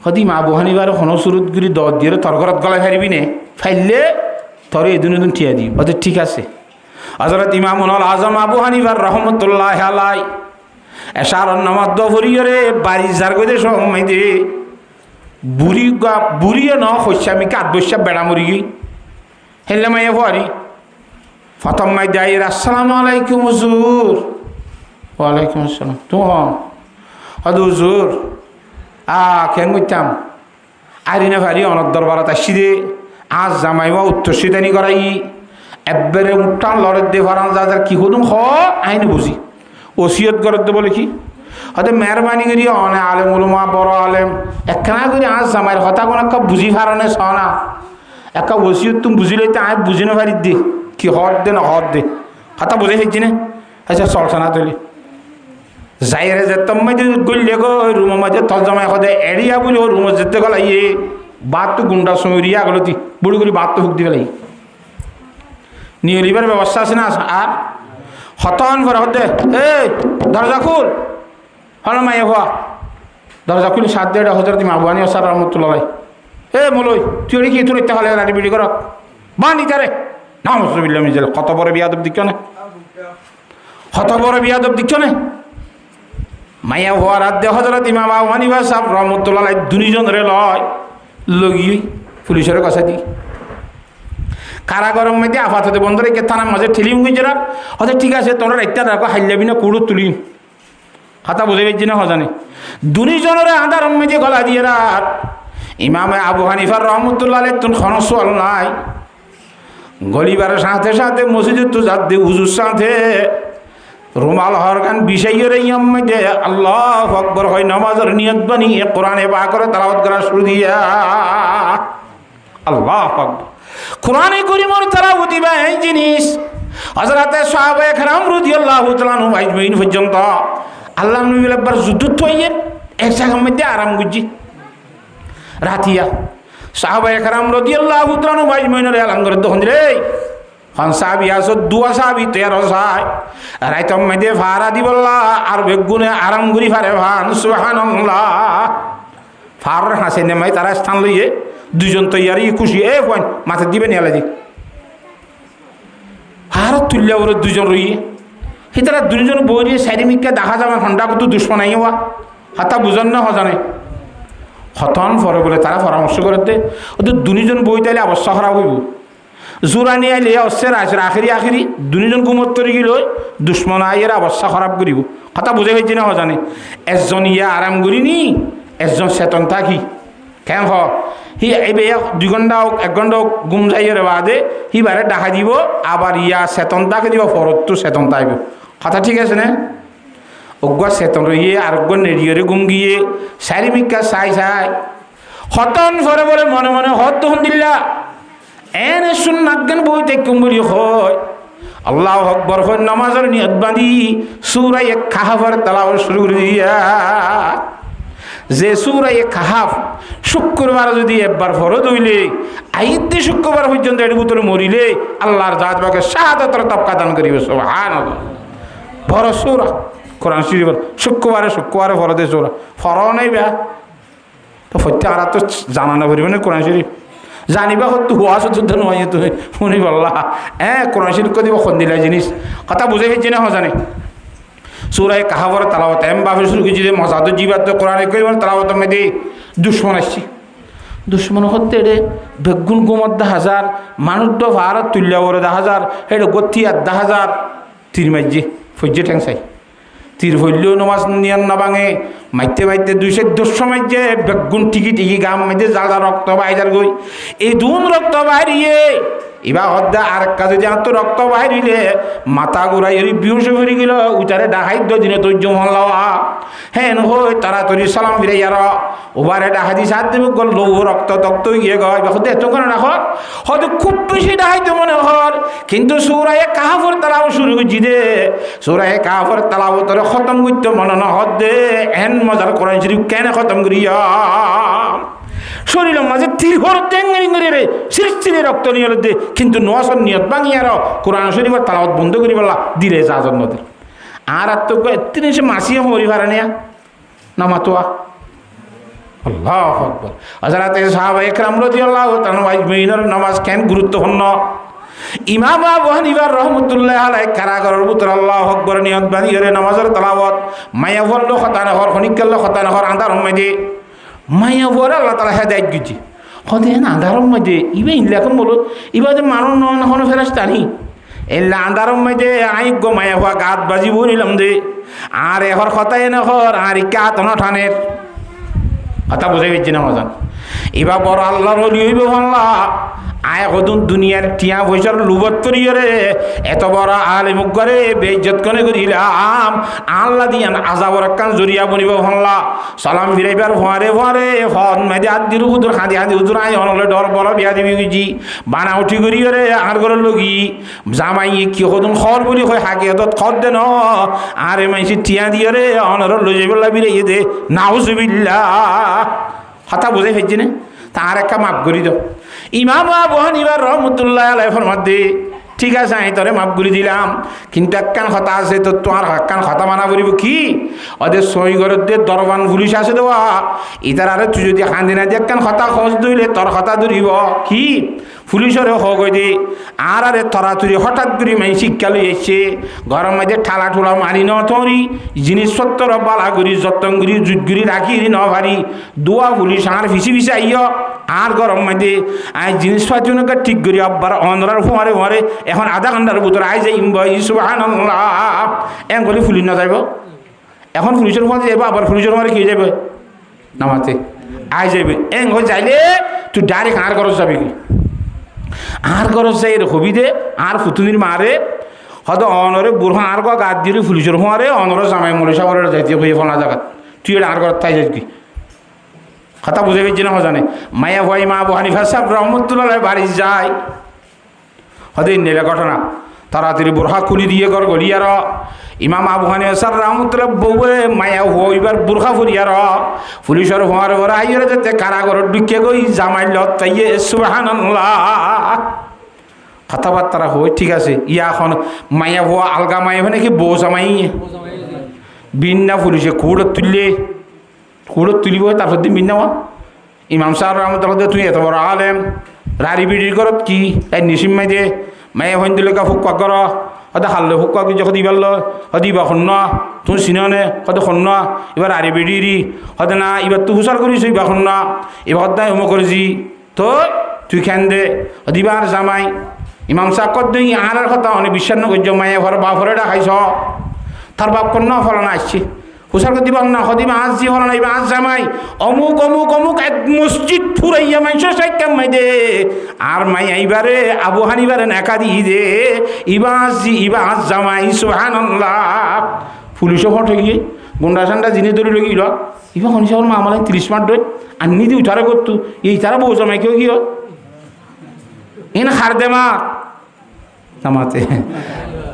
সদি মা আবু হানিফার কোনো সুরত গুলি দর দিয়ে তোর ঘরত গলায় ফারিবি নে ফাইলে তোর এদিন এদিন ঠিয়া দিই ওদের ঠিক আছে। হযরত ইমামুল আজম আবু হানিফার রহমতুল্লাহ আলাই এশার নামাজ দফরিয়রে বাড়ি যার গদে সময় দে বুড়িয়ে ন শস্যামি কাঠ বস্যা বেড়া মুড়ি গই হেললে মাইয়া ভারি প্রথম মাই দাই আসসালামু আলাইকুম হুজুর। ওয়ালাইকুম আসসালাম। তো হদ হুজুর কেন করতাম আরিনা ভারি অনেক দরবারত আসছি দে আজ জামাইবা উত্তর সিদানি করাই একবারে উঠান লড়ের দে ভারান যা যার কি হদুম হ আইনে বুঝি ওসিয়ত করত বলে কি হয়তো মেহরবানি করি অনে আলেম উলমা বড় আলেম একখানা করে আজ জামাইয়ের কথা কোন একটা বুঝি ফারণে সনা একটা ওসিয়ত তুমি বুঝিলে তো আয় বুঝি না পারি দে কি হদ দে না হদ দে কথা বুঝে ফেলছি না। আচ্ছা চলছে না তুলি যাইরে যে তুমি গলিয়ে গো রুমের মাঝে তল জামাই হদে এড়িয়া বলি ও রুমে যেতে গেল ইয়ে বাদ তো গুন্ডা সমরিয়া গেল তুই বুড়ি গুলি বাদ তো হুক দিয়ে গেলাই নিয়ে লিবার ব্যবস্থা আছে না। আর হতন ভরা হতে এই দরজা খুল হল মাইয়া হওয়া দরজা খুলি সাত দেড় হজরত মাহবুবানি আসার রহমতুল্লাহ এ মলই তুই কি তুই ইত্যা খালে রানি বিড়ি কর বানি তারে নাম হসবিল্লা মিজাল কত বড় বিয়াদব দিচ্ছ না কত বড় বিয়াদব দিচ্ছ না মাইয়া হওয়ার রাত দে হজরত ইমাম আবু হানিফা সাহেব রহমতুল্লাহ দুইজন রে লয় লগি পুলিশের কাছে দি কারাগরম মধ্যে আপাতত বন্ধ রেখে থানার মাঝে ঠেলিম গেছে না হয়তো ঠিক আছে তোরা একটা রাখো হাইলাবি না কুড়ো তুলিম হাতা বুঝে পেয়েছি না হজানে দুইজনের আধার মেঝে গলা দিয়ে রাত ইমামে আবু হানিফার রহমতুল্লাহ তুন খনসল নাই গলিবার সাথে সাথে মসজিদে তো যাতে হুজুর সাথে রুমাল হরকান বিষয়ের ইমাম মেঝে আল্লাহ আকবার হয় নামাজের নিয়ত বানিয়ে কোরআনে পাকের তেলাওয়াত করা শুরু দিয়া আল্লাহ আকবার কোরআনে কারীমের তেলাওয়াত বা এই জিনিস হযরতে সাহাবায়ে কেরাম রাদিয়াল্লাহু তাআলা আনহুম আজমাইন পর্যন্ত আল্লাহ নবী একবার যুদ্ধ থইয়ে এক জায়গার মধ্যে আরাম গুজি রাতিয়া সাহাবায়ে কেরাম রাদিয়াল্লাহু তাআলা আনহুম আজমাইনের এলান করে দহন রে খান সাহাবী আসো দুয়া সাহাবী 13 সাহায় রাইতম মধ্যে ফারা দিবল্লাহ আর বেগুনে আরাম গুরি ফারে ভান সুবহানাল্লাহ ফার হাসেন মাই তারা স্থান লইয়ে দুজন তৈয়ারি খুশি এ পয়েন্ট মাথা দিবেন এলা দি আর তুল্লা ওর দুজন রইয়ে হি তারা দুজন বইয়ে সাইরিমিককে দেখা যাবে হন্ডা কত দুশ্মন আই হওয়া হাতা বুঝন না হজানে হতন ফরে বলে তারা পরামর্শ করতে ওদের দুজন বই তাইলে অবস্থা খারাপ হইব জোরানি আইলে অস্তের আছে আখেরি আখেরি দুজন গুমত তরি গিল দুশ্মন আইয়ের অবস্থা খারাপ করিব কথা বুঝে পেয়েছি না হজানে একজন ইয়া আরাম করিনি একজন চেতন থাকি কেন হ হি এবে 2 ঘন্টা হোক 1 ঘন্টা হোক গুম যাইয়ের বাদে হি বারে দেখা দিব আবার ইয়া চেতন তাকে দিব ফরত তো চেতন তাইব কথা ঠিক আছে না অজ্ঞা চেতন রইয়ে আর অজ্ঞ নেড়িয়ে গুম গিয়ে শারীরিকা চাই চাই হতন ফরে বলে মনে মনে হত তখন দিল্লা এনে সুন্নাত গান বই দেখুম বলি হয় আল্লাহু আকবার হয় নামাজের নিয়ত বাঁধি সূরা কাহফের তেলাওয়াত শুরু করে দিয়া যে সূরা কাহফ শুক্রবার যদি একবার ফরজ হইলে আইতে শুক্রবার পর্যন্ত এর ভিতরে মরিলে আল্লাহর জাত বাকে শাহাদাতের তবকা দান করিবে সুবহানাল্লাহ বড় সূরা কোরআন শরীফ শুক্রবারে ফরজে সূরা ফরজ নাই বা তো ফত্যারা তো জানানো করিবে না কোরআন শরীফ জানিবা হতো হুয়া যুদ্ধ নয় তো শুনি বললা কোরআন শরীফ দিব খন্দিলা জিনিস কথা বুঝে ফেলছি না হজানে সূরা কাহফের তেলাওয়াত এম বাফে শুরু করেছি মজাদ জিবাত কোরআনে কারীমের তেলাওয়াত মধ্যে দুশ্মন আসছে দুশ্মন হতে রে বেগুন গুমত 10,000 মানুষ তো ভারত তুল্য ওরে 10,000 এটা গতি 10,000 তীর মাইজি ফজ্জে ঠ্যাংসাই তীর হইলেও নমাজ নিয়ান না ভাঙে মাইতে মাইতে 200 মাইজে বেগুন টিকি গাম মাইতে যা রক্ত বাইজার গই এই দুন রক্ত বাইরিয়ে এবার হদ্দা আর কাজে যে আত্ম রক্ত বাহিরিলে মাথা ঘুরাই বিহুষ ফিরে গেল উচারে ডাহাইদ্য দিনে তৈর্য মহল্লা হেন হই তাড়াতাড়ি সালাম ফিরে যার ওবারে ডাহাদি সাত দেব গল লৌ রক্ত তক্ত গিয়ে গয় হতে এত করে না হর হয়তো খুব বেশি ডাহাইতে মনে হর কিন্তু সূরা কাহফের তেলাওয়াত শুরু করছি দে সূরা কাহফের তেলাওয়াত তোরে খতম করতে মনে না হদ দে এন মজার কোরআন শরীফ কেন খতম করিয়া শরীরের মাঝে তীর টেঙ্গারি করে রে সিরচিরে রক্ত নিয়ে দে কিন্তু নোয়াশর নিয়ত ভাঙিয়ে আর কোরআন শরীফের তেলাওয়াত বন্ধ করি বললা দিলে যাজন নদীর আর তো এত সে মাসিয়ে মরি ভাড়া নেয়া না মাতোয়া আল্লাহু আকবার। হযরত সাহাবা একরাম রাদিয়াল্লাহু তাআলা আজমাইনের নামাজ কেন গুরুত্বপূর্ণ। ইমাম আবু হানিফা রাহমাতুল্লাহ আলাইহি কারাগারের ভিতর আল্লাহু আকবার নিয়ত বানিয়ে নামাজের তেলাওয়াত মায়া বললো খতা না হর খনিকাল্লা খতা না হর আন্ধার মধ্যে মায়া বলে আল্লাহ তাআলা হেদায়েত দিয়েছে। হদে না আন্ধার মধ্যে ইবে ইনলাকম বলো ইবাদে মানুষ নন হন ফেরেশতা নি এলা আন্ধার মধ্যে আই গো মায়া হওয়া গাত বাজি বলিলাম দে আর এহর খতায় না হর আর কাত না ঠানের কথা বুঝাই পেয়েছি না মজান। এবার বড় আল্লাহর ওলি হইব আল্লাহ আয় কদুন দুনিয়ার টিয়া পয়সার লুবত করিয়ে রে এত বড় আলিম করে বেইজ্জত করে করিলাম আল্লাহ দিয়ান আজাবর কান জরিয়া বনিব ভাল্লা সালাম ফিরাইবার ফোয়ারে ফোয়ারে ফন মেদে হাত দিল হুদুর হাঁদি হাঁদি হুদুর আই অনলে ডর বড় বিয়া দিবি গেছি বানা উঠি করিয়ে রে আর ঘরের লগি জামাই কি কদুন খর বলি হয় হাকে তো খর দে ন আরে মাইসি টিয়া দিয়ে রে অনর লজে বেলা বিরাইয়ে দে নাউজুবিল্লাহ কথা বুঝাই ফেলছি না তার একটা মাপ করি দাও। ইমাম আবু হানিফা রাহমাতুল্লাহ আলাইহি ফরমাতে ঠিক আছে আমি তোরে মাপ করে দিলাম কিন্তু একখান কথা আছে তো তোমার একখান কথা মানা করিব কি ওদের সই ঘরের দরবান পুলিশ আছে দেওয়া ইতার আরে তুই যদি হান্দি না দিয়ে একখান কথা খোঁজ দিলে তোর কথা ধরিব কি পুলিশেরও হোক ওই দে আর আরে তরাতুরি হঠাৎ করে মাই শিক্ষা লই এসছে ঘরের মধ্যে ঠালা ঠোলা মারি ন তরি জিনিসপত্র বালা করি যত্ন করি জুট করি রাখি ন ভারি দোয়া পুলিশ আর ফিসি ফিসি আইয় আর গরম মধ্যে আই জিনিসপত্র ঠিক করি আব্বার অনরার ফোয়ারে ফোয়ারে এখন আধা ঘন্টার ভিতরে আই যাই সুবহানাল্লাহ এম বলি পুলিশ না যাইব এখন পুলিশের ফোন যাইব আবার পুলিশের ফোয়ারে কি যাবে নামাতে আই যাইবে এং হয়ে যাইলে তুই ডাইরেক্ট আর খরচ যাবি কি আর খরচ যাই হবি দে আর ফুতুনির মারে হয়তো অনরে বুড়া আর গাত দিলে পুলিশের ফোয়ারে অনরে জামাই মরে সাগরে যাইতে হয়ে ফোনা জায়গা তুই এটা আর ঘর তাই যাই কি কথা বুঝে পেয়েছি না জানে মায়া ভাই মা আবু হানিফা সাহেব রহমতুল্লাহ বাড়ি যায় হদিন নেলে ঘটনা তাড়াতাড়ি বুরহা খুলি দিয়ে ঘর গলিয়ার ইমাম আবু হানিফা সাহেব রহমতুল্লাহ বউয়ে মায়া হইবার বুরহা ফুরিয়ার পুলিশের হওয়ার ঘরে আইয়ার যেতে কারাগর ঢুকে গই জামাই লতাইয়ে সুবহানাল্লাহ কথাবার্তা হই ঠিক আছে ইয়া এখন মায়া হওয়া আলগা মায়া হয় নাকি বউ জামাই বিন্না পুলিশে খুঁড়ে তুলিব তারপর দিন বিন্না ইমাম সাহেব রহমতুল্লাহ তুই এত বড় আলেম রাড়ি বিড়ির করত কি তাই নিসিম মাই দে মায়ে হইন দিলে কা ফুকা কর হয়তো হারলে ফুকা কি যখন দিবার হয়তো ইবা শূন্য তুমি চিনে হয়তো শূন্য এবার রাড়ি বিড়ি হয়তো না এবার তুই হুসার করিস ইবা শূন্য এবার হদ্দায় হুম করেছি তো তুই খেন দে দিবার জামাই ইমাম সাহেব কত দিই আর কথা অনেক বিশ্বাস নকর্য মায়ে ঘর বা ঘরে ডাকাইছ তার বাপ কন্যা ফলনা আসছি হুসার দিবা না হদিবা আজ জি হল না আজ জামাই অমুক অমুক অমুক এক মসজিদ ফুরাইয়া মাইছ সাইকাম মাই দে আর মাই এইবারে আবু হানিবারে নাকা দি দে ইবা আজ জামাই সুবহানাল্লাহ পুলিশও ফটে গিয়ে গুন্ডা সান্ডা জিনিস ধরে লগিল ইবা শুনিস মা আমার 30 মিনিট ধরে আনি দি উঠারে করতু এই তারা বউ জামাই কেউ কি ইন হার দে মা নামাতে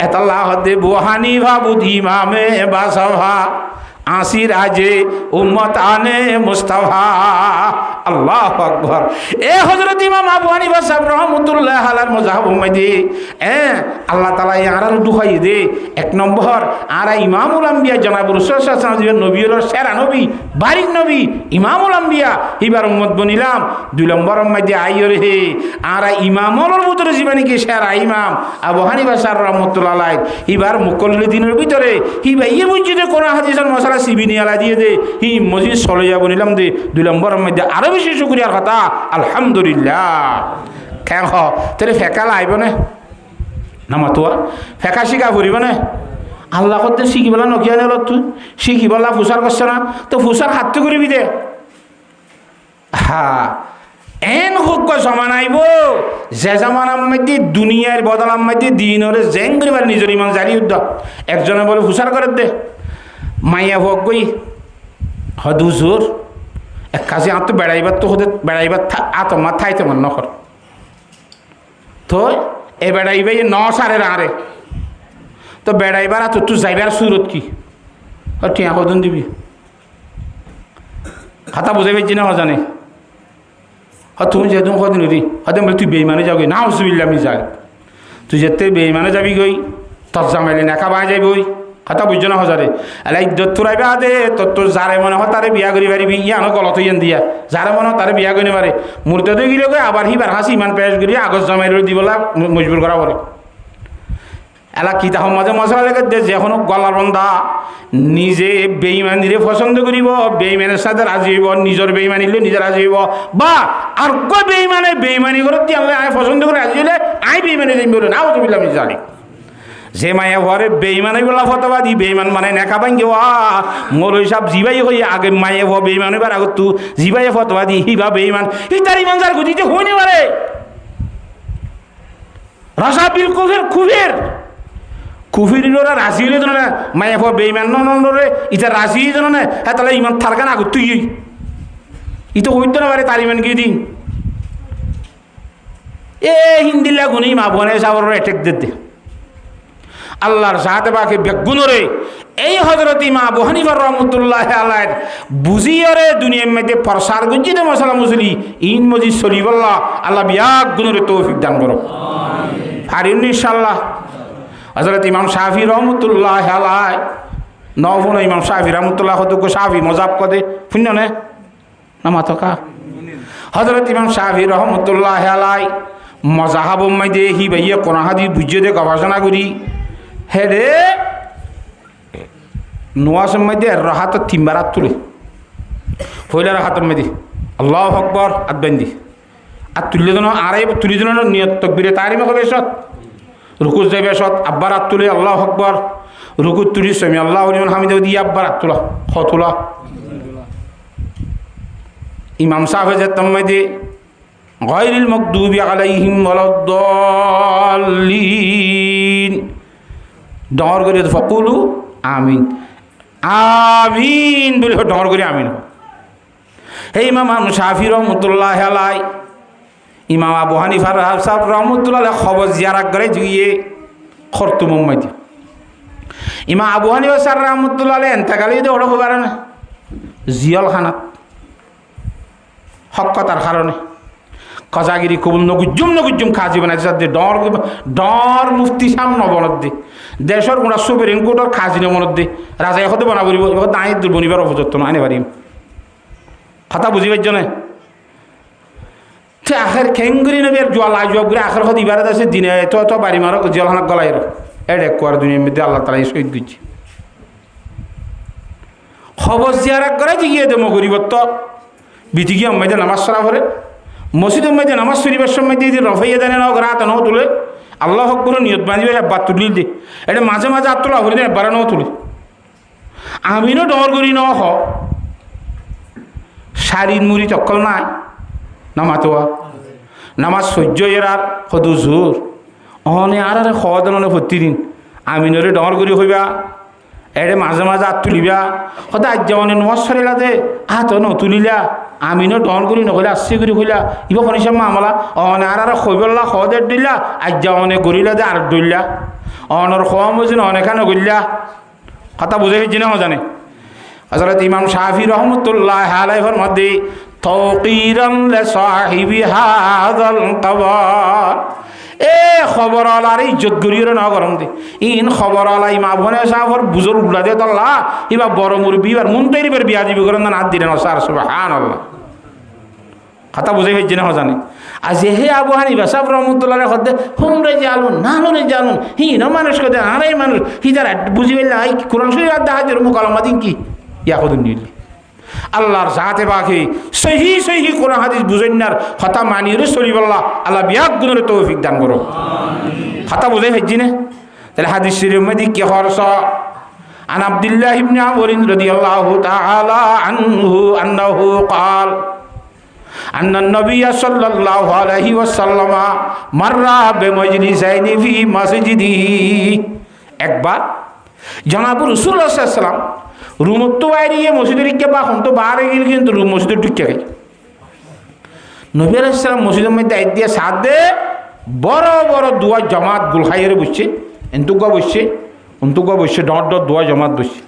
এতাল্লাহ দে বু হানিফা বুধি মামে বাসভা আসির আজে উম্মত আনে মুস্তাফা আল্লাহু আকবার এ হযরত ইমাম আবু হানিফা সাহেব রাহমাতুল্লাহ আলাইহি মাযহাব উম্মতি আল্লাহ তাআলা ইয়ারার দুখাই দে এক নম্বর আর ইমামুল আম্বিয়া জনাব রাসূল সাল্লাল্লাহু আলাইহি ওয়াসাল্লাম নবীর সেরা নবী বারিক নবী ইমামুল আম্বিয়া ইবার উম্মত বনিলাম দুই নম্বর উম্মতি আইয়র হে আর ইমামুল ভিতরে জীবনী কি সেরা ইমাম আবু হানিফা সাহেব রাহমাতুল্লাহ আলাইহি ইবার মুকল্লিদিনের ভিতরে হিবা ইয়ে বুঝিতে কোন হাদিসের মশলা সিবিনি আলা দিয়ে দে হি মসজিদ চলে যাব নিলাম দে দুই নম্বরের মধ্যে আরো বেশি শুকরিয়ার কথা আলহামদুলিল্লাহ কেন তাহলে ফেকা লাইব না নামাতোয়া ফেকা শিখা ফুরিব না আল্লাহ করতে শিখিবেলা নকিয়া নেল তুই শিখিবেলা ফুসার করছে না তো ফুসার হাতটো করিবি দে হ্যাঁ এন হোক সমান আইব যে জামানার মধ্যে দুনিয়ার বদলার মধ্যে দিনের জেং করিবার নিজের ইমান জারি উদ্য একজনে বলে ফুসার করে দে মাইয়া হোক গই হদুজোর এক কাজে আত বেড়াইবার তো হতে বেড়াইবার আত মাথায় তেমন নকর তো এ বেড়াইবে ন সারে আরে তো বেড়াইবার আর তুই যাইবার সুরত কি টিয়া কদন দিবি খাতা বুঝাই পেয়েছি না জানে তুমি যেহেতু কদিন দি হয়তো বলে তুই বেইমানে যাবি না অসুবিল্লা আমি যাই তুই যেতে বেইমানে যাবি গই তোর জামাইলে নেকা বাই যাবি ওই কথা বুঝছো না হজারে এলা ইদ্যত ফুরাইবে আদে তোর যারে মনে হয় তারে বিয়া করি পারিবি ইয়ানো গলত হইয়ান দিয়া যারে মনে হয় তারে বিয়া করি পারে মূর্তে গিলে আবার হিবার হাসি ইমান পেশ করি আগজ জমাই দিবলা মজবুর করা পরে এলা কি তাহ মাঝে মশলা লেগে দে যে এখনো গলার বন্ধা নিজে বেইমানিরে পছন্দ করিব বেইমানের সাথে রাজি হইব নিজের বেইমানিলে নিজে রাজি হইব বা আর কই বেইমানি করে দিয়ে আমি পছন্দ করে রাজি হইলে আই বেইমানি দিন বলে নাও তুমি আমি জানি যে মায়া ভরে বেইমানি বলা ফতবাদী বেইমান মানে নেকা ভাঙ্গি মোর হিসাব জিবাই হই আগে মায়ে ভ বেইমান হইবার আগে তু জিবাই ফতবাদী হিবা বেইমান তার ইমান যার গতিতে হইনি পারে রসা বিল কুফের কুফিরিরা রাজি হইলে না মায়ে ভ বেইমান নরে ইটা রাজি জন না হ্যাঁ তাহলে ইমান থারকান আগে তুই ইতো হইতে না পারে তার ইমান কি দিন এ হিন্দিল্লা গুনি মা বনে সাবর এটেক দিতে আল্লাহর সাথে বাকি বেগুনরে এই হযরত ইমাম আবু হানিফা রাহমাতুল্লাহ আলাইহি বুঝিয়রে দুনিয়ার মধ্যে প্রসার গুজিতে মশলা মুসলি ইন মজি সলিবাল্লাহ আল্লাহ বিয়াক গুনরে তৌফিক দান করো আমিন আর ইনশাআল্লাহ হযরত ইমাম শাফি রাহমাতুল্লাহ আলাইহি নওফুন ইমাম শাফি রাহমাতুল্লাহ কত শাফি মজাব কদে শুনো না নামাতকা হযরত ইমাম শাফি রাহমাতুল্লাহ আলাইহি মজাহাব মধ্যে হি ভাইয়া কোরআন হাদিস বুঝিয়ে দে গবেষণা করি হেরে নোয়াসের মধ্যে রাহাত তিনবার তুলে পয়লা রাহাতের মধ্যে আল্লাহু আকবার আদবেন্দি আর তুলে জন আড়াই তুলে জন নিয়ত তকবীরে তারিমে হবে সত রুকু যাবে সত আব্বার আত তুলে আল্লাহু আকবার রুকু তুলি সামি আল্লাহু লিমান হামিদা দিয়ে আব্বার আত তোলা খতুলা ইমাম সাহেব যেতাম মধ্যে গায়রিল মাগদুবি আলাইহিম ওয়ালাদ-দাল্লিন ডর করে ফকুলু আমিন আমিন বলে ডর করে আমিন হে ইমাম শাফি রহমতুল্লাহ আলাইহি ইমাম আবু হানিফা সাহেব রহমতুল্লাহ খবর জিয়ারা করে জুইয়ে খরতুম মধ্যে ইমাম আবু হানিফা সাহেব রহমতুল্লাহ আলাইহি এন্তাকালে দে ওড় হবার না জিয়াল খানাত হকতার কারণে কজাগিরি কবুল নগুজুম খাজি বানাই সাথে ডর মুফতি সামনে বনত দে দেশের গুণা সুপ্রিম কোর্টের খাজি মনত দে রাজা এখতে বনাব দাঁড়িয়ে দূর বনিবার অপযত্ন না আনে পারিম কথা বুঝি পারছ না আখের খেঙ্গুরি নবী আর জল আজ করে আখের হতে ইবারত আছে দিনে তো বাড়ি মারো জলখানা গলাই এড এক আর দুনিয়ার মধ্যে আল্লাহ তালা শহীদ করছে খবর জিয়ারা করে জিগিয়ে দেবো গরিবত্ব বিধি গিয়ে আম্মাইতে নামাজ সরা ভরে মসজিদের মধ্যে নামাজ শরীফের সময় দিয়ে রফাইয়া দেনে নাও রাত নাও তুলে আল্লাহ হকপুর নিয়ত বাঁধিবে একবার তুলি দে এটা মাঝে মাঝে আর তোলা ভরে দেয় একবার নাও তুলে আমিনও ডর করি ন হ শারীর মুড়ি চক্কল নাই নামাতোয়া নামাজ সহ্য এর আর সদু জোর অনে আর খাওয়া দানে প্রতিদিন আমিনরে ডর করি হইবা এড়ে মাঝে মাঝে আর তুলিবা সদায় আজ যাওয়ানে নমাজ সরিলা দে হাত ন তুলিলা আমিনও ডর করি নহলে আসছে করি হইলা ইবা শুনিছা মামলা অনে আর খৈবল্লা খাওয়া দে দিলা আজ যাওয়ানে গরিলা দে আর দইলা অনর খাওয়া মজিন অনেখানে গরিলা কথা বুঝে ফেলছি না জানে হযরত ইমাম শাফি রহমতুল্লাহ আলাইহির মধ্যে তাওকীরান লিসাহিবি হাযাল কবর এ খবর আলার ইজ্জত করিও না গরম দে ইন খবর আলা ইমা বনে সাফর বুজুর উল্লা দে আল্লাহ ইবা বড় মুরবি আর মুন তৈরিবের বিয়া দিবি করেন না দিলে না স্যার সুবহানাল্লাহ কথা বুঝে ফেলছি না জানে আজ হে আবু হানিফা সাহেব রহমতুল্লাহ হদ্দে হুমরে জালুন নানুরে জালুন হি না মানুষ কদে আরে মানুষ হি যারা বুঝি ফেললে আই কোরআন শরীফ আর দাহাজের মুকালামা দিন কি ইয়া কদুন নিলি আল্লাহর জাতে বাকি সহি সহি কোরআন হাদিস বুঝাইনার কথা মানিয়ে চলিবাল্লাহ আল্লাহ বিয়াক গুণের তৌফিক দান করো কথা বুঝে ফেলছি না তাহলে হাদিস শরীফের মধ্যে কি হরস عن عبد الله بن عمرو رضي الله تعالى عنه أنه قال أن النبي صلى الله عليه وسلم مر بمجلسين في مسجده একবার জনাব রাসূলুল্লাহ সাল্লাল্লাহু আলাইহি ওয়াসাল্লাম রুমত তো বাইরে মসজিদের কে বা এখন তো বাইরে গেল কিন্তু রুম মসজিদের ঢুকে গেছে নবী আলাইহিস সালাম মসজিদের মধ্যে আইত দিয়ে সাথ দে বড় বড় দুয়া জামাত গুলখাইরে বসছে এন্তুগা বসছে অন্তুগা বসছে ডট ডট দুয়া জামাত বসছে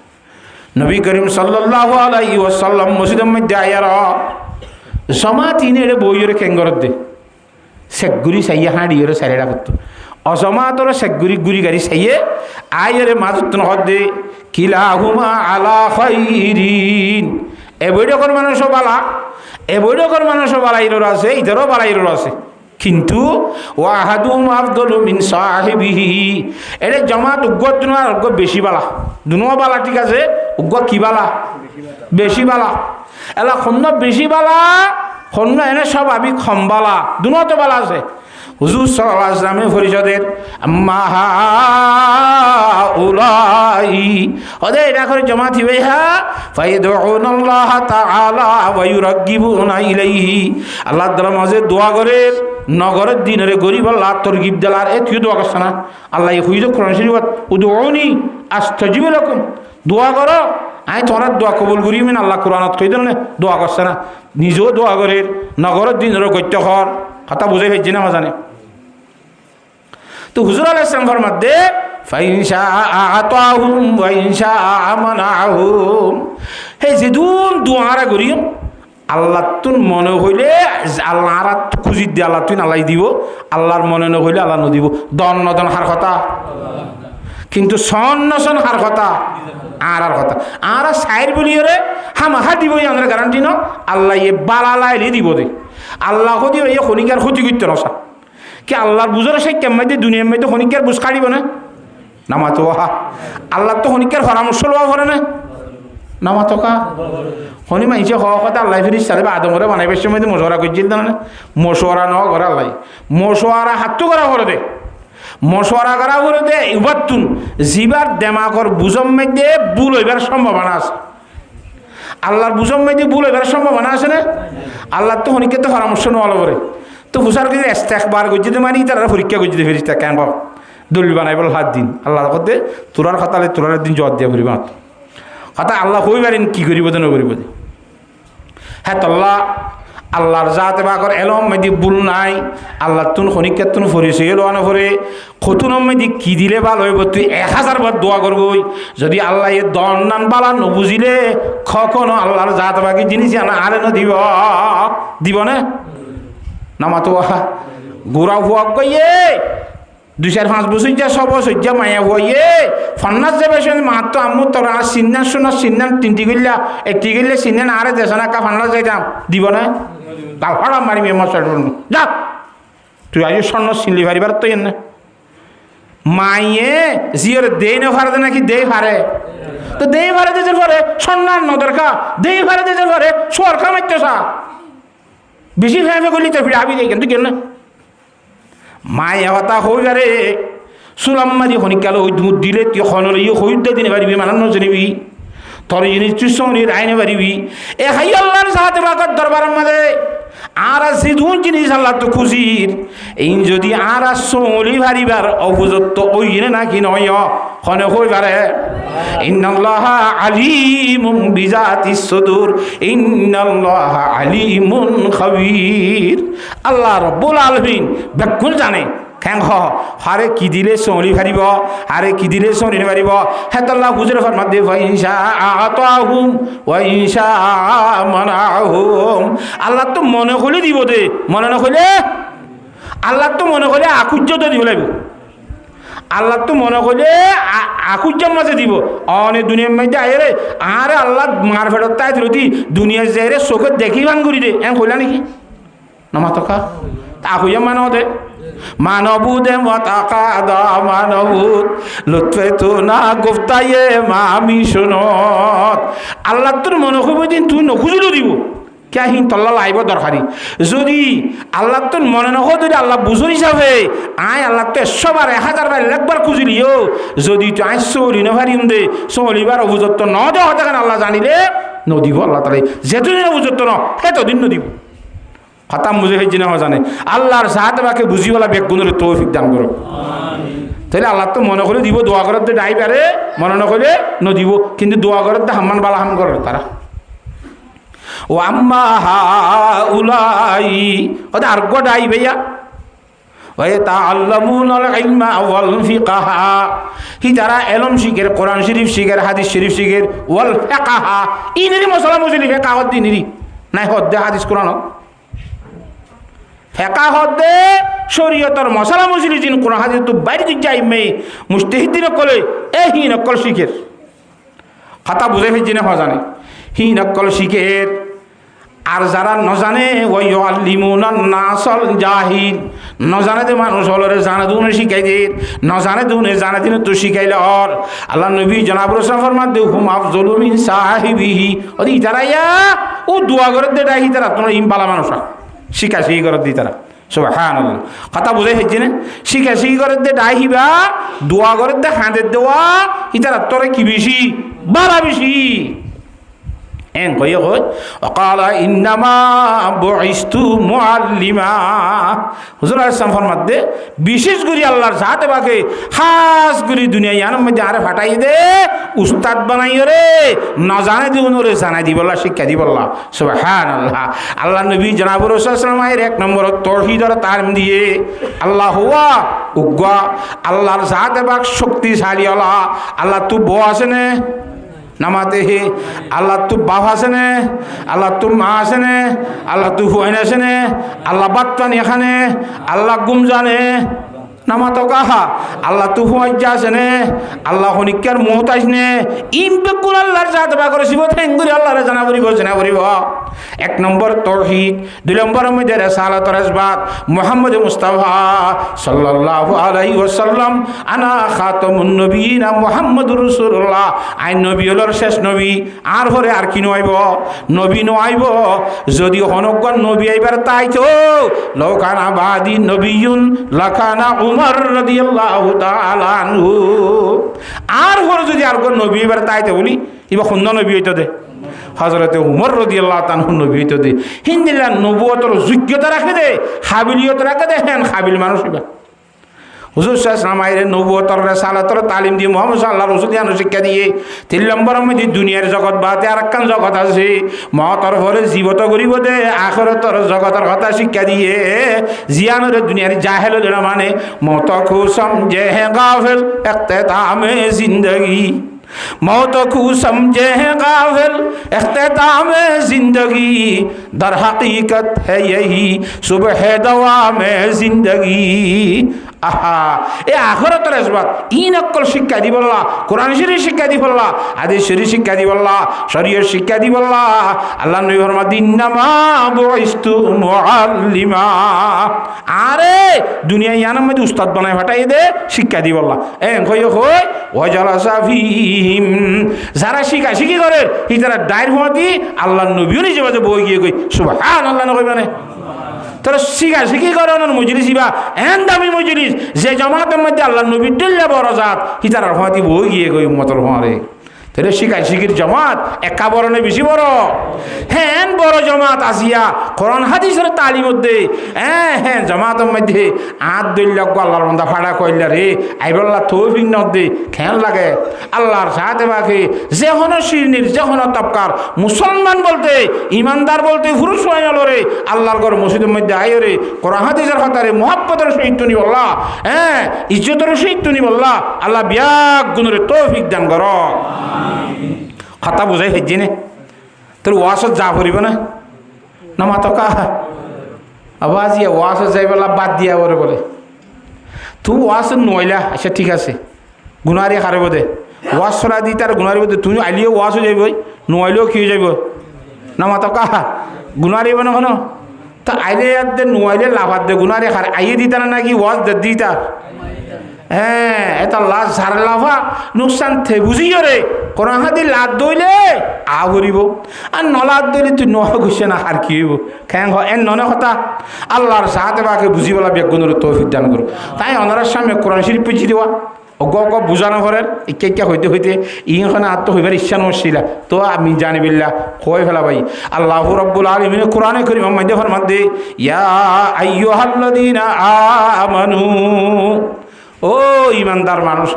নবী করিম সাল্লাল্লাহু আলাইহি ওয়াসাল্লাম মসজিদের মধ্যে আয়ার জামাত ইনে বইরে কেঙ্গর দে সেগুরি সাইয়া হাঁড়িয়ে সাইরা করতো অজমাতর সেগুড়ি গুড়ি গাড়ি চাইয়ে আয়ের মাজত নহদ দে কিলাহুমা আলা খাইরিন এবৈডকর মানুষও বালা এবৈডকর মানুষও বালাইরর আছে ইতারও বালাইরর আছে কিন্তু ওয়াহাদুম আফদলু মিন সাহিবিহি এর জমাত উগ্র দুনোয়ার উগ্র বেশি বালা দুনোয়া বালা ঠিক আছে উগ্র কি বালা বেশি বালা এলা খন্ন বেশি বালা খন্ন এনে সব আমি খম বালা দুনোয়া তো বালা আছে হুজুর সাল্লাল্লাহু আলাইহি ওয়াসাল্লামের পরিষদের মাহা উলাই ওদের এটা করে জমাত হইবে হ্যাঁ ফাইদউনাল্লাহ তাআলা ওয়া ইউরাগিবুনা ইলাইহি আল্লাহ তাআলার মাঝে দোয়া করে নগরের দিনের গরিব আল্লাহ তরগিব দেলার এ তুই দোয়া করছ না আল্লাহ এই হুইজ কোরআন শরীফত উদউনি আস্তাজিব লাকুম দোয়া করো আই তোরা দোয়া কবুল করিবেন আল্লাহ কোরআনত কই দেন দোয়া করছ না নিজেও দোয়া করে নগরের দিনের গত্য কর কথা বুঝাই হইছে না জানে তো হুজুর আলাইহিস সালাম ফরমাতে ফাইনশা আতাহুম ওয়া ইনশা আমানাহুম হে যেদুন দোয়ারা করিম আল্লাহ তুন মনে হইলে আল্লাহ আর খুঁজি দিয়ে আল্লাহ তুই আল্লাহ দিব আল্লাহর মনে ন হইলে আল্লাহ নদিব দন নদন হার কথা কিন্তু সন নসন হার কথা আর কথা আর সাইর বলিয়ে রে হামাহা দিব আমাদের গ্যারান্টি ন আল্লাহ এ বালালাইলে দিব দে আল্লাহ দিব এই খনিকার ক্ষতি করতে নসা কি আল্লাহর বুঝার সেই কেমন দুনিয়ার মধ্যে খনিকার বুঝ কাড়িব না নামাতো হা আল্লাহ তো খনিকার পরামর্শ লওয়া করে না নামাতো কা হনি মাইছে হওয়া কথা আল্লাহ ফিরিস চালে বা আদমরে বানাইবার সময় মশওয়ারা করছিল না মশওয়ারা ন করে আল্লাহ মশওয়ারা হাতটো করা করে দে মশওয়ারা করা করে দে ইবাতুন জিবার দেমাকর বুঝম মধ্যে ভুল হইবার সম্ভাবনা আছে আল্লাহর বুঝম মধ্যে ভুল হইবার সম্ভাবনা আছে না আল্লাহ তো হনিকে তো পরামর্শ নেওয়া করে তো হুসার কিন্তু একবার গজ্জিতে মানি তারা পরীক্ষা গজ্জিতে ফেরিস্তা কেন পাও দলিল বানাইবল হাত দিন আল্লাহ করতে তোরার খাতালে তোরার দিন জবাব দিয়া করিব কথা আল্লাহ হই পারেন কি করিব দে নকরিব দে হ্যাঁ তল্লা আল্লাহর জাতে বাকর এলম মেদি ভুল নাই আল্লাহ তুন খনিকের তুন ফরিছে লোয়া নফরে খতুন মেদি কি দিলে ভালো হইব তুই 1000 বার দোয়া করবই যদি আল্লাহ এ দন নান বালা নবুঝিলে কখনো আল্লাহর জাত বাকি জিনিস আরে ন দিব না নামাতো গোড়া হুয়া গইয়ে 2-4-5 বছর যা সব সজ্জা মায়া হইয়ে ফন্নাস যাবে মাত্র আম্মু তোরা সিন্নান শোনা সিন্নান 3টি গিল্লা 1টি গিল্লে সিন্নান আরে দেশনা কা ফন্নাস যাইতাম দিব না গাল ফাড়া মারি মে মশার যা তুই আজ স্বর্ণ সিনলি ভারিবার তো এনে মাইয়ে জিওর দেই না ফারে নাকি দেই ফারে তো দেই ফারে দেজের পরে স্বর্ণান নদরকা দেই ফারে দেজের পরে সরকার মাইতেছা বেশি ফেমে করলি তো ফিরে আবি যাই কিন্তু কেন মায়া হতা হই যারে সুলাম মারি খনিকাল ওই দুধ দিলে তুই খনল ইয়ে হইতে দিনে পারিবি মানান্ন জানিবি তোর জিনিস তুই সঙ্গে আইনে পারিবি এ হাই আল্লাহর সাথে বাকর দরবার মাঝে আর সিধুন জিনিস আল্লাহ তো খুশির এই যদি আর সলি ভারিবার অভুজত্ব ওই নাকি নয় খনে হই পারে ইন্নাল্লাহ আলিমুম বিজাতিস সুদূর ইন্নাল্লাহ আলিমুন খাবীর আল্লাহ রাব্বুল আলামিন বেকুল জানে কেন হারে কি দিলে সলি ভারিব হারে কি দিলে সলি ভারিব হেতাল্লাহ হুজুর ফরমাত দে ফাইনশা আতাহুম ওয়া ইনশা মানাহুম আল্লাহ তো মনে হলে দিব দে মনে না হলে আল্লাহ তো মনে হলে আকুজ্য তো দিব লাগবে আল্লাহ তো মনে হলে আকুজ্জার মাঝে দিব অনেক দুনিয়ার মধ্যে আয়ে আরে আল্লাহ মার ফেরত তাই দিলতি দুনিয়ার যাই চোখে দেখি ভান করি দে এম কইলা নাকি নামাতকা আকুজ্জা মানে দে মানবুদে মতাকাদা মানবুদ লুৎফে তো না গুফতায়ে মামি শুনত আল্লাহ তোর মনে করবো দিন তুই নখুঁজিল দিব কে হিন তল্লা লাইব দরকারি যদি আল্লাহ তোর মনে নহ যদি আল্লাহ বুঝুর হিসাবে আয় আল্লাহ তো 100 বার 1000 বার একবার খুঁজিলিও যদি তুই আয় চলি নভারিম দে চলিবার অবুজত্ব ন দেওয়া হতে আল্লাহ জানিলে নদিব আল্লাহ তালাই যেদিন অবুজত্ব ন সেতদিন নদিব খতাম বুঝে হয়েছে না জানে আল্লাহর সাহায্যে বাকে বুঝিওয়ালা বেগুনের তৌফিক দান করো তাহলে আল্লাহ তো মনে করে দিব দোয়া করার তো ডাই পারে মনে না করে নদিব কিন্তু দোয়া করার তো হাম্মান বালা হাম করে তারা ও আম্মা উলাই ওদের আর গো ডাই ভাইয়া ওই তা আল্লামুনাল ইলমা ওয়াল ফিকহা হি তারা এলম শিখের কোরআন শরীফ শিখের হাদিস শরীফ শিখের ওয়াল ফিকহা ইনেরি মশলা মুজলি ফিকহত দিনেরি নাই হদ্দে হাদিস কোরআন হেকা হদে শরীয়তর মশলা মশলি জিন কোন হাজির তো বাইরে দিক যাই মেয়ে মুস্তাহিদিন কলে এ হি নকল শিখের কথা বুঝে ফেলছি না জানে হি নকল শিখের আর যারা নজানে ওই আল্লিমুন নাসল জাহিল নজানে দে মানুষ হলরে জানে দুনে শিখাই দে নজানে দুনে জানে দিনে তো শিখাইলে আর আল্লাহ নবী জনাব রাসূল ফরমাত দে হুম আফজলু মিন সাহিবিহি ওদি তারা ইয়া ও দোয়া করে দে ডাই তারা তোমরা ইমবালা মানুষ শিখা শিখি করে দি তারা সুবহানাল্লাহ কথা বুঝে হেজি না শিখা শিখি করে দে ডাইবা দোয়া করে দে হাঁদের দেওয়া ইতারা তোরে কি বেশি বালা বেশি এন কই কই ওয়াকালা ইন্নামা বুইস্তু মুআল্লিমা হুজুর আসসালাম ফরমাত দে বিশেষ করে আল্লাহর জাতে বাকে খাস করে দুনিয়া ইয়ার মধ্যে আরে ফাটাই দে উস্তাদ বানাইও রে না জানে দিউন রে জানাই দিবল্লাহ শিক্ষা দিবল্লাহ সুবহানাল্লাহ আল্লাহ নবী জনাব রাসূল সাল্লাল্লাহু আলাইহি এক নম্বর তাওহীদের তালিম দিয়ে আল্লাহ হুয়া উগ্গা আল্লাহর জাতে বাক শক্তিশালী আল্লাহ আল্লাহ তু বো আছে নে নামাতে হে আল্লাহ তু বাপ আছে নে আল্লাহ তু মা আছে নে আল্লাহ তু হুয়াইন আছে নে আল্লাহ বাত্তান এখানে আল্লাহ গুম জানে নামাতো কাহা আল্লাহ তু হুয়াইজা আছে নে আল্লাহ হনিকার মহতাজ নে ইমবে কোন আল্লাহর জাত বা করে শিব থেঙ্গুরি আল্লাহর জানা করিব জানা করিব এক নম্বর তাওহীদ দুই নম্বর মধ্যে রিসালাত রাসবাত মুহাম্মদ মুস্তাফা সাল্লাল্লাহু আলাইহি ওয়াসাল্লাম আনা খাতামুন নবিয়িনা মুহাম্মদুর রাসূলুল্লাহ আই নবী হলোর শেষ নবী আর পরে আর কি নইব নবী নইব যদি হনগণ নবী আইবার তাই তো লাকানা বাদি নবিয়ুন লাকানা উমর রাদিয়াল্লাহু তাআলা আনহু আর পরে যদি আর কোন নবী আইবার তাই তো বলি ইবা খুন নবী হইতো দে হযরতে উমর রাদিয়াল্লাহু তাআলা নবী হইতো দে হিন্দিলা নবুয়তের যোগ্যতা রাখে দে হাবিলিয়ত রাখে দে হেন হাবিল মানুষ ইবা হুজুর সাল্লাল্লাহু আলাইহি নবুয়তের রিসালাতের তালিম দিয়ে মুহাম্মদ সাল্লাল্লাহু আলাইহি ওয়াসাল্লাম শিক্ষা দিয়ে তিন নম্বরের মধ্যে দুনিয়ার জগৎ বাদে আরেকখান জগৎ আছে মওতর পরে জীবত করিব দে আখিরাতের জগতের কথা শিক্ষা দিয়ে জিয়ানের দুনিয়ার জাহেল না মানে মওত কো সমঝে হে গাফিল ইখতিতামে জিंदगी मौत को समझे हैं गाफिल इख्तिताम जिंदगी दर हकीकत है यही सुबह दवा में जिंदगी আহা এ আখিরাতের আসবাত ইন অকল শিক্ষা দিবল্লাহ কোরআন শরীফ শিক্ষা দিবল্লাহ হাদিস শরীফ শিক্ষা দিবল্লাহ শরীয়ত শিক্ষা দিবল্লাহ আল্লাহ নবী ফরমাত ইন্নামা বুইস্তু মুআল্লিমা আরে দুনিয়া ইয়ানার মধ্যে উস্তাদ বানায় ফাটাই দে শিক্ষা দিবল্লাহ এন কই কই ওয়াজালাসা ফিহিম যারা শিক্ষা শিখি করে ইতারা ডাইর হতি আল্লাহর নবীও নিজে বাজে বই গিয়ে কই সুবহানাল্লাহ না কইবানে তোর শিখা শিখি করানোর মজলিস ইবা এন দামি মজলিস যে জমাতের মধ্যে আল্লাহ নবী দিল্লা বড় জাত হিতার হওয়াতি বই গিয়ে গই মতর হওয়ারে তোরে শিখাই শিখির জমাত একা বড় নেই বেশি বড় হ্যাঁ বড় জমাত আসিয়া কোরআন হাদিসের তালিম মধ্যে হ্যাঁ জমাতের মধ্যে আট দল্লা আল্লাহর বন্ধা ফাড়া কইলা রে আইবল্লা তৌফিক নদে খেয়াল লাগে আল্লাহর সাথে বাকি যে হন শিরনির যে হন তবকার মুসলমান বলতে ইমানদার বলতে পুরুষ হয়ে গেল রে আল্লাহর ঘর মসজিদের মধ্যে আয় রে কোরআন হাদিসের হতারে মোহাব্বতের সহিত তুনি বললা হ্যাঁ ইজ্জতের সহিত তুনি বললা আল্লাহ বিয়াক গুণের তৌফিক দান কর কথা বুঝাই হেজি নে তোর ওয়াসত যা করিব না না মাতো কা আওয়াজ ইয়া ওয়াসত যাইবেলা বাদ দিয়া বলে বলে তুই ওয়াসত নইলা আচ্ছা ঠিক আছে গুনারি হারব দে ওয়াস সরা দি তার গুনারি দে তুই আইলিও ওয়াস হয়ে যাইব নইলেও কি যাইব না মাতো কা গুনারি বনে কোনো তা আইলে দে নইলে লাভাত দে গুনারি হার আইয়ে দিতা না নাকি ওয়াস দে দিতা হ্যাঁ এটা লাশ ঝাড় লাভা নুকসান থে বুঝিও রে কোরআন হাদি লাদ দইলে আ ভরিব আর নলাদ দইলে তুই নহ ঘুষে না আর কি হইব খ্যাং এন ননে কথা আল্লাহর সাথে বাকে বুঝিবলা বেগুনের তৌফিক দান করো তাই অনারার সামনে কোরআন শরীফ পুজি দেওয়া অগ অগ বুঝানো ঘরের ইকে হইতে হইতে ইখানে আত্ম হইবার ইচ্ছা নছিলা তো আমি জানিবিল্লা কই ফেলা ভাই আল্লাহ রাব্বুল আলামিন কোরআনে কারীম মধ্যে ফরমাতে ইয়া আইয়ুহাল্লাযীনা আমানু ও ইমানদার মানুষ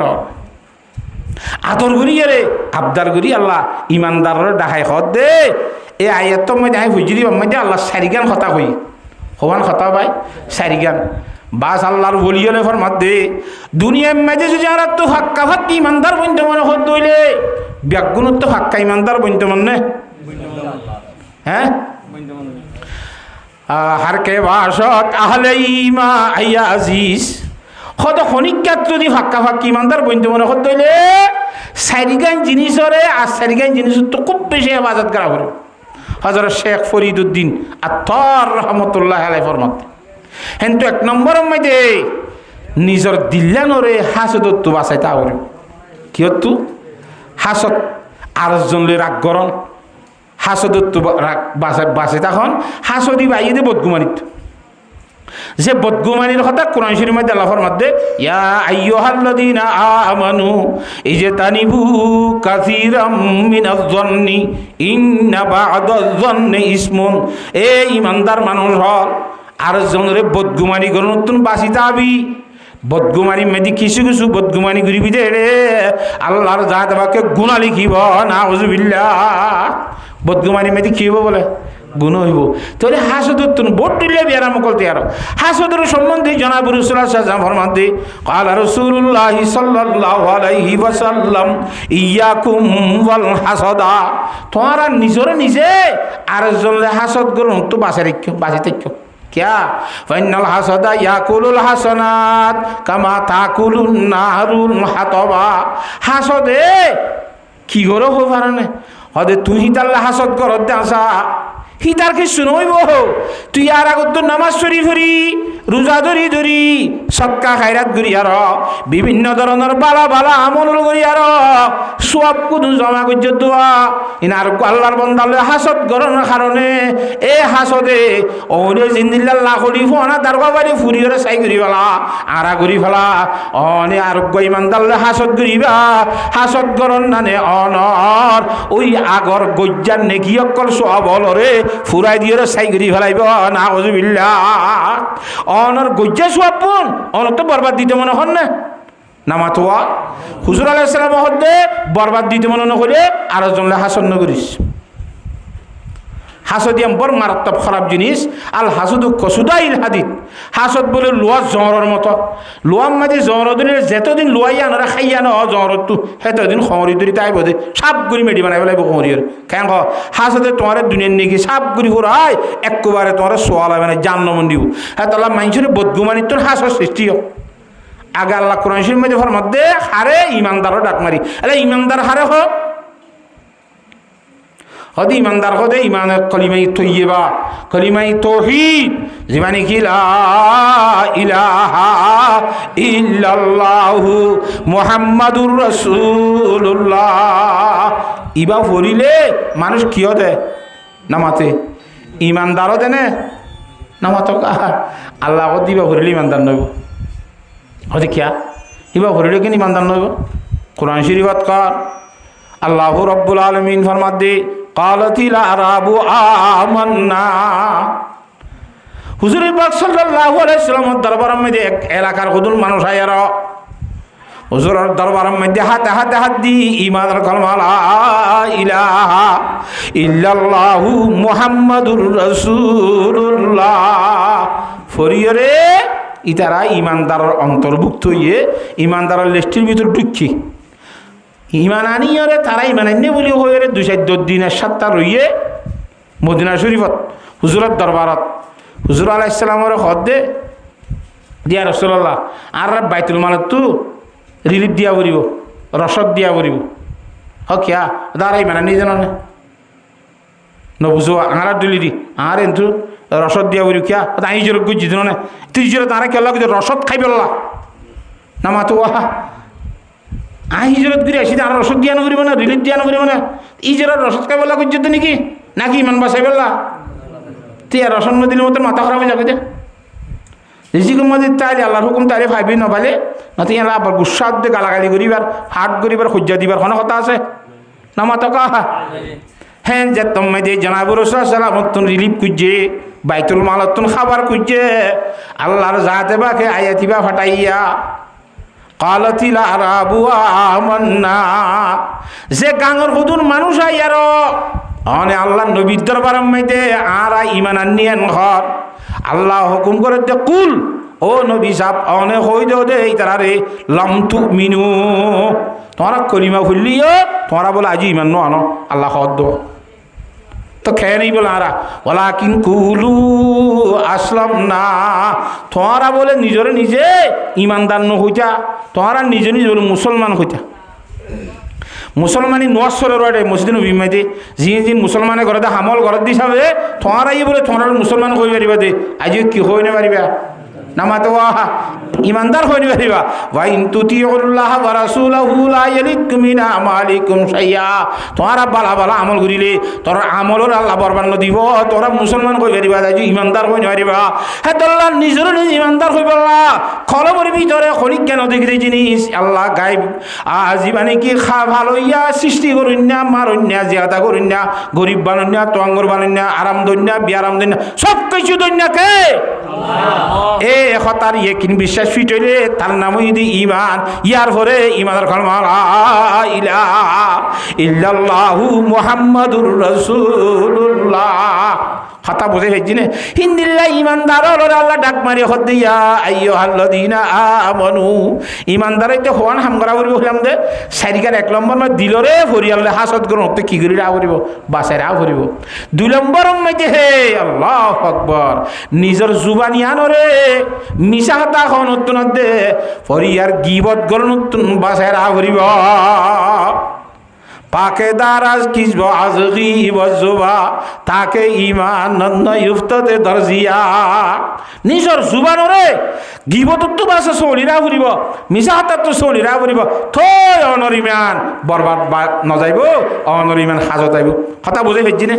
আদর করি রে আবদার করি আল্লাহ ইমানদার ডাহাই হদ দে এই আয়াত মধ্যে আমি বুঝি দিব মধ্যে আল্লাহ সারিগান কথা কই হবান কথা ভাই সারিগান বাস আল্লাহর বলিয়লে ফরমাত দে দুনিয়ার মাঝে যদি আর তো হাক্কা ফাক্কি ইমানদার বইতে মনে হদ দইলে ব্যাগুণত তো হাক্কা ইমানদার বইতে মনে হ্যাঁ হারকে বাসত আহলে ইমা আইয়া আজিজ হত খনিকাত যদি ফাক্কা ফাক্কি ইমানদার বইতে মনে হত হইলে চারিগান জিনিসরে আর চারিগান জিনিস তো খুব বেশি হেফাজত করা হল হযরত শেখ ফরিদুদ্দিন আত্তার রহমতুল্লাহ আলাইহি ফরমাত কিন্তু এক নম্বরের মধ্যে নিজের দিল্লানরে হাসদত্তু বাঁচাইতে আবার কি হতো হাসত আরেকজনলে রাগ গরম হাসদত্তু বাঁচাই তখন হাসদি বাইয়ে দিয়ে বদগুমানিত যে বদগুমানির কথা কোরআন শরীফের মধ্যে আল্লাহর মধ্যে ইয়া আইয়ুহাল্লাযীনা আমানু ইজতানিবু কাসীরাম মিনাজ যন্নি ইন্না বা'দাজ যন্নি ইসমুন এ ঈমানদার মানুষ হল আরেকজনরে বদগুমানি করুন নতুন বাঁচিতে আবি বদগুমানি মেদি কিছু কিছু বদগুমানি করিবি দে রে আল্লাহর জাত বাকে গুনাহ লিখিব নাউযুবিল্লাহ বদগুমানি মেদি কি হইব বলে গুণ হইব তাহলে হাসদত্ত বোট তুলিয়া বিয়ার মকলতে আর হাসদের সম্বন্ধে জনাব রাসূলুল্লাহ সাল্লাল্লাহু আলাইহি ওয়াসাল্লাম ফরমাতে ক্বালা রাসূলুল্লাহ সাল্লাল্লাহু আলাইহি ওয়াসাল্লাম ইয়াকুম ওয়াল হাসাদা তোমরা নিজে আরেকজনের হাসদ করুন তো বাঁচাইতে क्या फइन्नल हसदा याकुलुल हसनात कामा ताकुलुन नारुल हातबा हासदे কি গরো হো পারে হদে তুই হিতাল্লা হাসদ করত দাসা হিতার কি শুনইব তুই আর আগত তো নামাজ শরীফ হরি রোজা ধরি সদকা খায়রাত করি আর বিভিন্ন ধরনের বালা বালা আমল করি আর সব কিছু জমা করছ দোয়া ইনার আল্লাহর বান্দালে হাসদ করার কারণে এ হাসদে ওরে জিন্দিল্লাহ লাখ করি ফোনা দারগা বাড়ি ফুরিয়রে চাই করি ফেলা আরা করি ফেলা অনে আরোগ্য ইমানদারলে হাসদ করিবা হাসদ করন নানে অনর ওই আগর গজ্জার নেকি অকল সব অলরে ফুরাই দিয়ে চাই করি ফেলাইব নাউযুবিল্লাহ অনর গজ্জা সব অন তো বরবাদ দিতে মনে হন না নামাতোয়া হুজুর আলাইহিস সালাম হতে বরবাদ দিতে মনে নকরে আরেকজনলে হাসদ নকরিস হাসদিয়াম বড় মারাত্মক খারাপ জিনিস আল হাসুদু কসুদাইল হাদিদ হাসদ বলে লোয়া জ্বরের মতো লোয়ার মাঝে জ্বর দিলে যেতদিন লোয়াই আনারা খাইয়া ন জ্বরতো সেতদিন খমরি ধরি তাই বোধে সাপ গুড়ি মেডি বানাই পেলাইব খমরির কেন হাসদে তোমার দুনিয়ার নেকি সাপ গুড়ি ফুরাই একবারে তোমার সোয়াল হবে না জান্নমন দিব হ্যাঁ তাহলে মানুষের বদগুমানির তোর হাসর সৃষ্টি হোক আগে আল্লাহ কোরআন শরীফের মধ্যে মধ্যে হারে ইমানদারও ডাক মারি আরে ইমানদার হারে হোক হদি ইমানদার হদে ইমানের কলিমাই তৈয়বা কলিমাই তৌহিদ যিমানে কি লা ইলাহা ইল্লাল্লাহু মুহাম্মাদুর রাসূলুল্লাহ ইবা পড়িলে মানুষ কি হতে নামাতে ইমানদারও দেনে নামাত আল্লাহ দিবা পড়িলে ইমানদার নইব হদি কিয়া ইবা পড়িলে কেন ইমানদার নইব কোরআন শরীফত কর আল্লাহু রাব্বুল আলামিন ফরমাত দে কালাতিল আরাবু আমান্না হুজুর পাক সাল্লাল্লাহু আলাইহি ওয়াসাল্লাম দরবারের মধ্যে এক এলাকার হুদুল মানুষ আয়ার হুজুরের দরবারের মধ্যে হাত দি ঈমানের কালেমা লা ইলাহা ইল্লাল্লাহু মুহাম্মাদুর রাসূলুল্লাহ ফরিয়রে ইতারা ঈমানদারের অন্তর্ভুক্ত হয়ে ঈমানদারের লিস্টের ভিতর ঢুকছি ইমান আনিয়রে তারা ইমান আনিয়ে বলি হয়ে 2-4 দিনের সাতটা রইয়ে মদিনা শরীফত হুজুরের দরবারত হুজুর আলাইহিস সালামের হদে দিয়া রাসূলুল্লাহ আর বাইতুল মালত তো রিলিফ দিয়া পড়িব রসদ দিয়া পড়িব কিয়া তারা ইমান আনিয়ে জানো না নবুঝো আর ডলি দি আর এন্তু রসদ দিয়া পড়িব কিয়া আই জোর গুজি জানো না তুই জোর তারা কেলা রসদ খাই পেলা নামাতো হিজরত ঘুরে আসি আর রসদ দিয়া নকরিব না রিলিফ দিয়া নকরিব না ইজরার রসদ খাই বললা করছো নাকি নাকি ইমান বাসাই বললা তুই আর রসদ নদীর মতো মাথা খারাপ হয়ে যাবে রিজিকুর মধ্যে তাইলে আল্লাহর হুকুম তাইলে ভাইবি নবালে না তুই আবার গুসা দিয়ে গালাগালি করিবার হাট করিবার সজ্জা দিবার কোনো কথা আছে না মাথা কাহা হ্যাঁ যে তুমি যে জনাব রাসূলুল্লাহ সাল্লাল্লাহু রিলিফ খুঁজছে বাইতুল মালতুন খাবার খুঁজছে আল্লাহর জাতে বাকে আয়াতিবা ফাটাইয়া কালাতিল আরাবু আমান্না যে গাঙর হুদুর মানুষ আইয়ার অনে আল্লাহ নবীর দরবারের মধ্যে আর ইমান আনিয়েন ঘর আল্লাহ হুকুম করে দে কুল ও নবী সাহেব অনে হই দে এই তারারে লাম তুমিনু তোমরা কলিমা খুললিও তোমরা বলে আজি ইমান নো আনো আল্লাহ খদ তো খেয়ে নেই বলে আরা ওলা কিনকুলু আসলাম না, তোমারা বলে নিজরে নিজে ইমানদার ন হইতা, তোমারা নিজে নিজে বলে মুসলমান হইতা। মুসলমানি নোয়াশরের রয়ে মসজিদ বিমাইতে যিন মুসলমানে ঘরে হামল ঘর দি চাবে তোমারাই বলে তোমার মুসলমান হয়ে পারিবা দে, আজ কি হয়ে নে পারিবা নামাতে ইমানদার হয়ে পারিবা। ওয়াইন তুতিউল্লাহ ওয়া রাসূলাহু লা ইয়ালিকুম মিন আমালিকুম শাইআ, তোরা বালা বালা আমল করিলে তোর আমলর আল্লাহ বরবাদ দিব, তোরা মুসলমান হয়ে পারিবা, আজ ইমানদার হয়ে পারিবা। হ্যাঁ তোরা নিজের নিজ ইমানদার হয়ে পারলা, খলবর ভিতরে খনিক কেন দেখি জিনিস আল্লাহ গাইব জীবানে কি খা ভালোইয়া সৃষ্টি করুন না, মারুন না, জিয়াদা করুন না, গরিব বানুন না, তোয়াঙ্গর বানুন না, আরাম দইন না, বিয়ারাম দইন না, সব কিছু দইন না কে এ হতার ইয়েকিন বিশ্বাস ফিট হইলে তার নাম যদি ইমান। ইয়ার পরে ইমানের কলমা লা ইলাহা ইল্লাল্লাহু মুহাম্মাদুর রাসূলুল্লাহ। হতা বুঝে হেজি নে হিন্দিল্লা ইমানদার আল্লাহ ডাক মারি হদিয়া আইয়ুহাল্লাযীনা আমানু, ইমানদারাইতে হওয়ান হামগরা করিব হলাম দে সারিকার 1 নম্বর মা দিলরে ফরিয়াল্লাহ হাসদ করুন তো কি করি রা করিব বাসায় রা করিব। 2 নম্বর মধ্যে হে আল্লাহু আকবার নিজের জুবানি আনরে মিশা হাতা খন উত্তন দে ফরিয়ার গীবত করুন বাসায় রা করিব। পাকে দারাজ কিসব আজগি বজবা তাকে ইমান নন্ন ইফততে দরজিয়া, নিজর জুবানরে গিবতত বাসা সলিরা ফুরিব, মিশা হাতত সলিরা ফুরিব, থই অনর ইমান বরবাদ নজাইব, অনর ইমান হাজত আইব। কথা বুঝে ফেলছি নে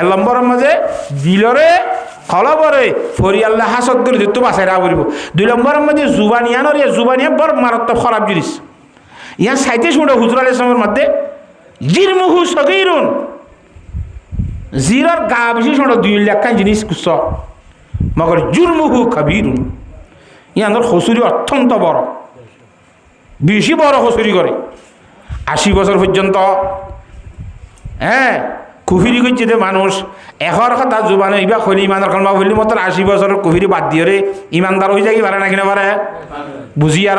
1 নম্বরের মাঝে দিলরে খলবরে ফরি আল্লাহ হাসত করে দিত বাসায় রা ফুরিব। 2 নম্বরের মাঝে জুবানিয়ানরে জুবানিয়া বড় মারাত্মক খারাপ জিনিস। ইয়া 37 মিনিট হুজুর আলাইহিস সালামের মধ্যে জিরমুহু সগীরুন, জিরার গা বেশি শোনো 2 লাখ জিনিস কুস মগর জুরমুহু কবীরুন, ইয়ানোর হসুরি অত্যন্ত বড়, বেশি বড় হসুরি করে 80 বছর পর্যন্ত। হ্যাঁ কুফিরি করছে যে মানুষ এখর কথা জুবানে ইবা খলি ইমানদার কলমা বললি মতো 80 বছরের কুফিরি বাদ দিয়ে ইমানদার হয়ে যায় কি পারে না কিনা পারে বুঝি আর